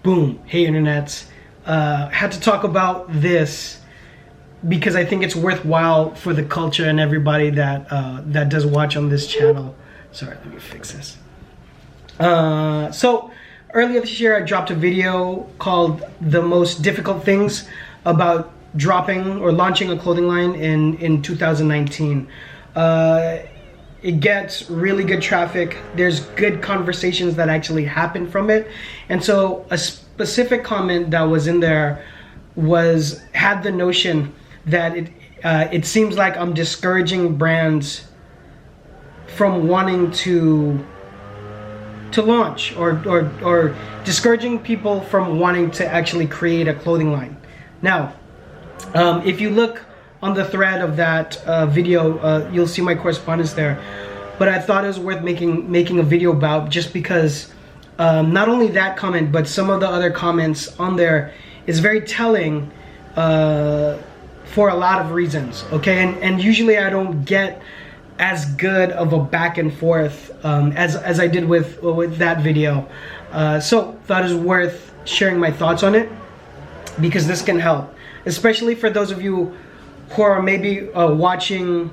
Boom. Hey internets. Had to talk about this because I think it's worthwhile for the culture and everybody that that does watch on this channel. Sorry, let me fix this. So earlier this year I dropped a video called The Most Difficult Things about dropping or launching a clothing line in 2019. It gets really good traffic. There's good conversations that actually happen from it. And so a specific comment that was in there had the notion that it seems like I'm discouraging brands from wanting to launch or discouraging people from wanting to actually create a clothing line. Now, if you look on the thread of that video, you'll see my correspondence there. But I thought it was worth making a video about, just because not only that comment, but some of the other comments on there is very telling for a lot of reasons. Okay, and usually I don't get as good of a back and forth as I did with that video. So thought it was worth sharing my thoughts on it, because this can help, especially for those of you who are maybe watching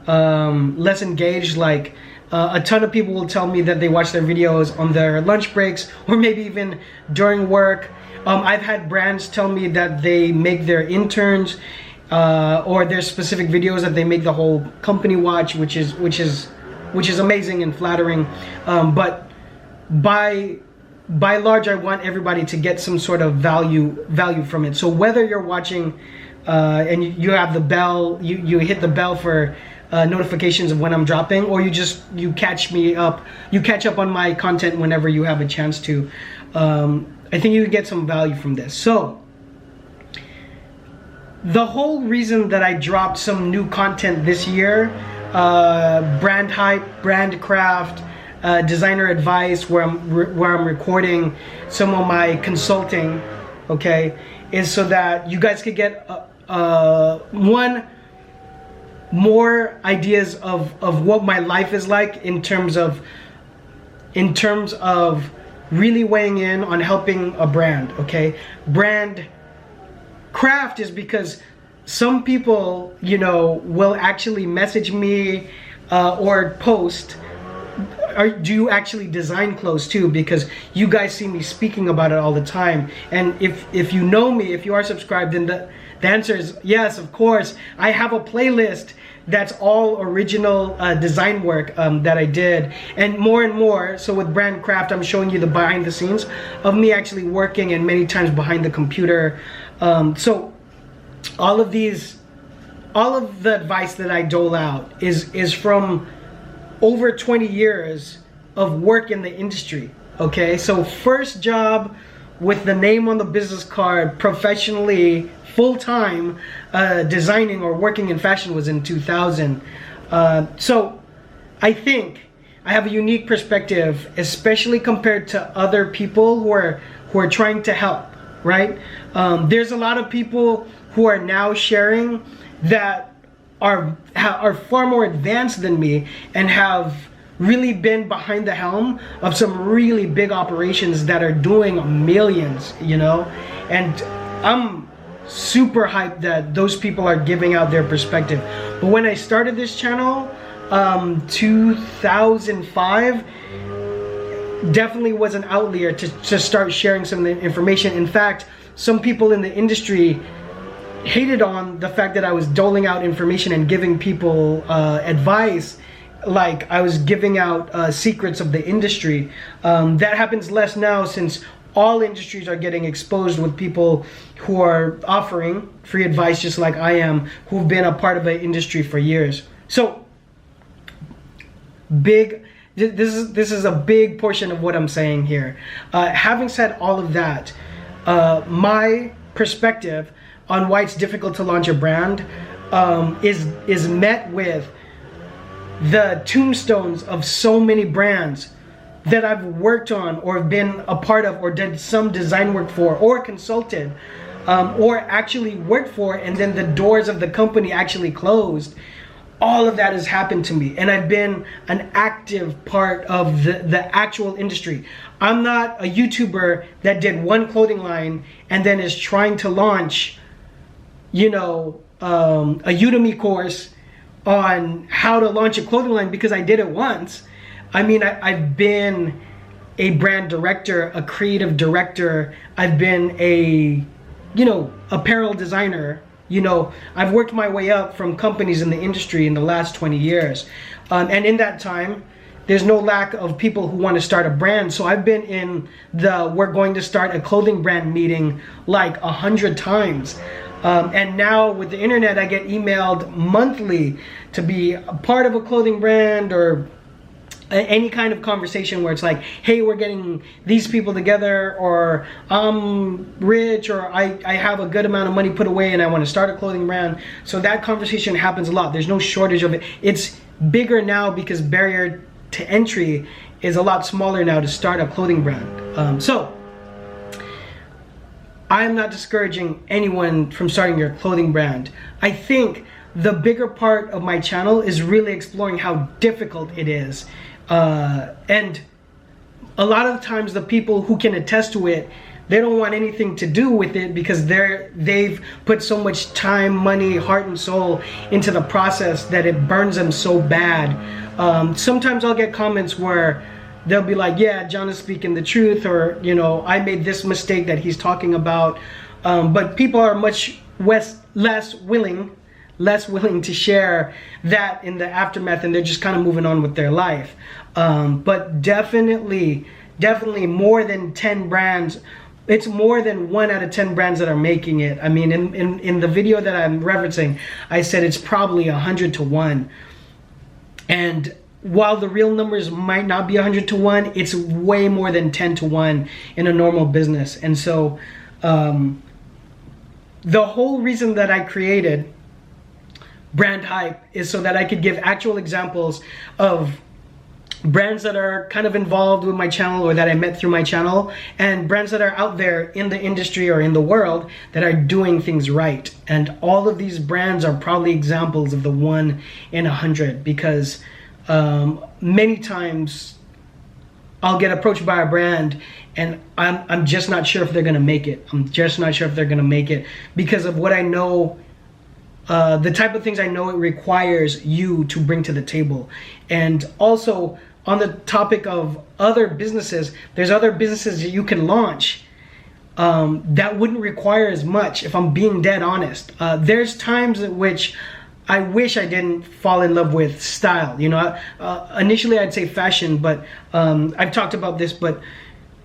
less engaged. Like a ton of people will tell me that they watch their videos on their lunch breaks or maybe even during work. I've had brands tell me that they make their interns or there's specific videos that they make the whole company watch, which is amazing and flattering. But by large, I want everybody to get some sort of value from it. So whether you're watching and you have the bell, you hit the bell for notifications of when I'm dropping, or you catch up on my content whenever you have a chance to, I think you get some value from this. So the whole reason that I dropped some new content this year, brand hype, brand craft, designer advice, where I'm recording some of my consulting, okay, is so that you guys could get more ideas of what my life is like in terms of really weighing in on helping a brand. Okay, brand craft is because some people, you know, will actually message me or post, do you actually design clothes too? Because you guys see me speaking about it all the time. And if you know me, if you are subscribed, then the answer is yes, of course. I have a playlist that's all original design work that I did, and more. So with brand craft, I'm showing you the behind the scenes of me actually working, and many times behind the computer. So all of the advice that I dole out is from over 20 years of work in the industry. Okay, so first job with the name on the business card professionally, full-time, designing or working in fashion was in 2000. So I think I have a unique perspective, especially compared to other people who are trying to help, right? There's a lot of people who are now sharing that are far more advanced than me and have really been behind the helm of some really big operations that are doing millions, you know? And I'm super hyped that those people are giving out their perspective. But when I started this channel, 2005, definitely was an outlier to start sharing some of the information. In fact, some people in the industry hated on the fact that I was doling out information and giving people advice like I was giving out secrets of the industry. That happens less now, since all industries are getting exposed with people who are offering free advice just like I am, who've been a part of the industry for years. So this is a big portion of what I'm saying here. Having said all of that, my perspective on why it's difficult to launch a brand is met with the tombstones of so many brands that I've worked on or been a part of or did some design work for or consulted or actually worked for, and then the doors of the company actually closed, all of that has happened to me, and I've been an active part of the actual industry. I'm not a YouTuber that did one clothing line and then is trying to launch, you know, a Udemy course on how to launch a clothing line because I did it once. I mean, I've been a brand director, a creative director. I've been a, you know, apparel designer. You know, I've worked my way up from companies in the industry in the last 20 years. And in that time, there's no lack of people who want to start a brand. So I've been in the we're going to start a clothing brand meeting like 100 times. And now with the internet, I get emailed monthly to be a part of a clothing brand or any kind of conversation where it's like, hey, we're getting these people together, or I'm rich, or I have a good amount of money put away and I want to start a clothing brand. So that conversation happens a lot. There's no shortage of it. It's bigger now because barrier to entry is a lot smaller now to start a clothing brand. So I am not discouraging anyone from starting your clothing brand. I think the bigger part of my channel is really exploring how difficult it is. And a lot of times the people who can attest to it, they don't want anything to do with it because they've put so much time, money, heart and soul into the process that it burns them so bad. Sometimes I'll get comments where they'll be like, yeah, John is speaking the truth, or, you know, I made this mistake that he's talking about. But people are much less willing to share that in the aftermath, and they're just kind of moving on with their life. But definitely more than 10 brands. It's more than 1 out of 10 brands that are making it. I mean, in the video that I'm referencing, I said it's probably 100 to 1. And while the real numbers might not be 100 to 1, it's way more than 10 to 1 in a normal business. And so the whole reason that I created Brand Hype is so that I could give actual examples of brands that are kind of involved with my channel or that I met through my channel, and brands that are out there in the industry or in the world that are doing things right. And all of these brands are probably examples of the 1 in 100, because many times I'll get approached by a brand and I'm just not sure if they're gonna make it. I'm just not sure if they're gonna make it because of what I know, the type of things I know it requires you to bring to the table. And also on the topic of other businesses, there's other businesses that you can launch that wouldn't require as much, if I'm being dead honest. There's times at which I wish I didn't fall in love with style. You know, initially I'd say fashion, but I've talked about this, but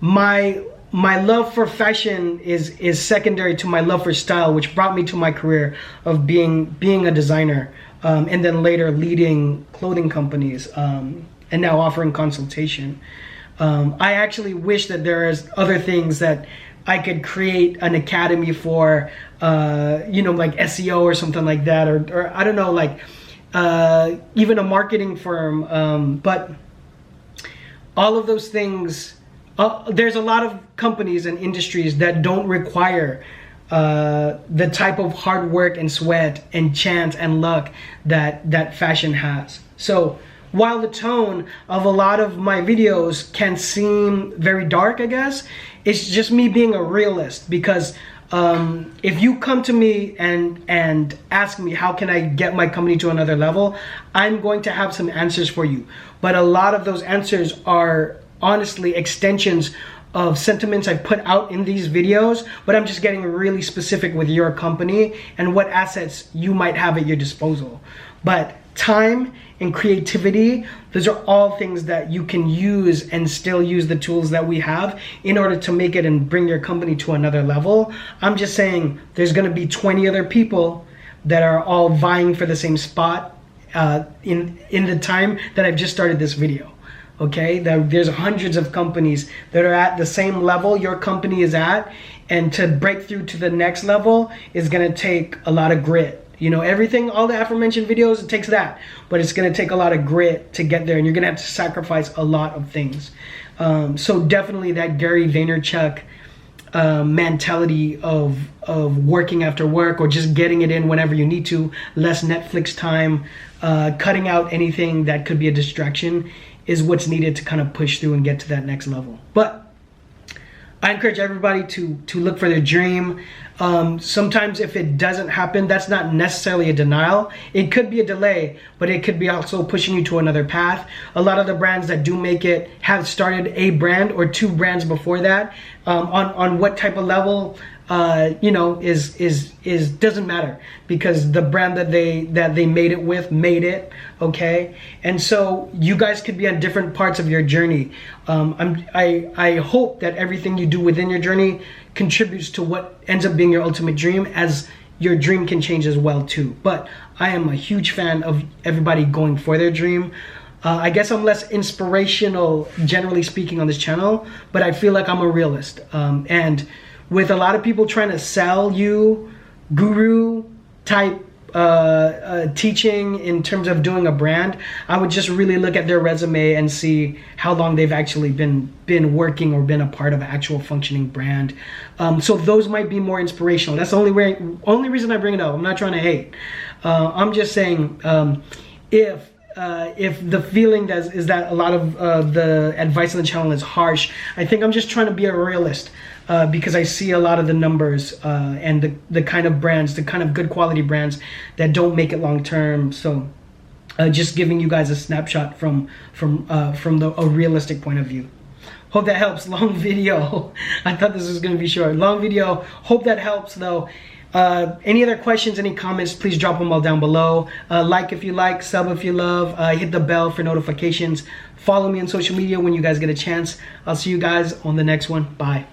my love for fashion is secondary to my love for style, which brought me to my career of being a designer, and then later leading clothing companies, and now offering consultation. I actually wish that there is other things that I could create an academy for, you know, like SEO or something like that, or I don't know, like even a marketing firm, but all of those things. There's a lot of companies and industries that don't require the type of hard work and sweat and chance and luck that fashion has. So while the tone of a lot of my videos can seem very dark, I guess, it's just me being a realist, because if you come to me and ask me how can I get my company to another level, I'm going to have some answers for you. But a lot of those answers are honestly extensions of sentiments I put out in these videos, but I'm just getting really specific with your company and what assets you might have at your disposal. But time and creativity, those are all things that you can use and still use the tools that we have in order to make it and bring your company to another level. I'm just saying there's gonna be 20 other people that are all vying for the same spot in the time that I've just started this video. Okay, there's hundreds of companies that are at the same level your company is at, and to break through to the next level is gonna take a lot of grit. You know, everything, all the aforementioned videos, it takes that, but it's gonna take a lot of grit to get there, and you're gonna have to sacrifice a lot of things. So definitely that Gary Vaynerchuk mentality of working after work or just getting it in whenever you need to, less Netflix time, cutting out anything that could be a distraction is what's needed to kind of push through and get to that next level. But I encourage everybody to look for their dream. Sometimes if it doesn't happen, that's not necessarily a denial. It could be a delay, but it could be also pushing you to another path. A lot of the brands that do make it have started a brand or two brands before that. On what type of level, you know, is doesn't matter, because the brand that they made it with made it, okay? And so you guys could be on different parts of your journey. I hope that everything you do within your journey contributes to what ends up being your ultimate dream, as your dream can change as well too. But I am a huge fan of everybody going for their dream. I guess I'm less inspirational, generally speaking, on this channel, but I feel like I'm a realist. And with a lot of people trying to sell you guru type teaching in terms of doing a brand, I would just really look at their resume and see how long they've actually been working or been a part of an actual functioning brand. So those might be more inspirational. That's the only reason I bring it up. I'm not trying to hate. I'm just saying, if the feeling is that a lot of the advice on the channel is harsh, I think I'm just trying to be a realist, because I see a lot of the numbers and the kind of brands, the kind of good quality brands that don't make it long term. So just giving you guys a snapshot from a realistic point of view. Hope that helps. Long video. I thought this was going to be short. Long video. Hope that helps though. Any other questions, any comments, please drop them all down below. Like if you like, sub if you love, hit the bell for notifications. Follow me on social media when you guys get a chance. I'll see you guys on the next one. Bye.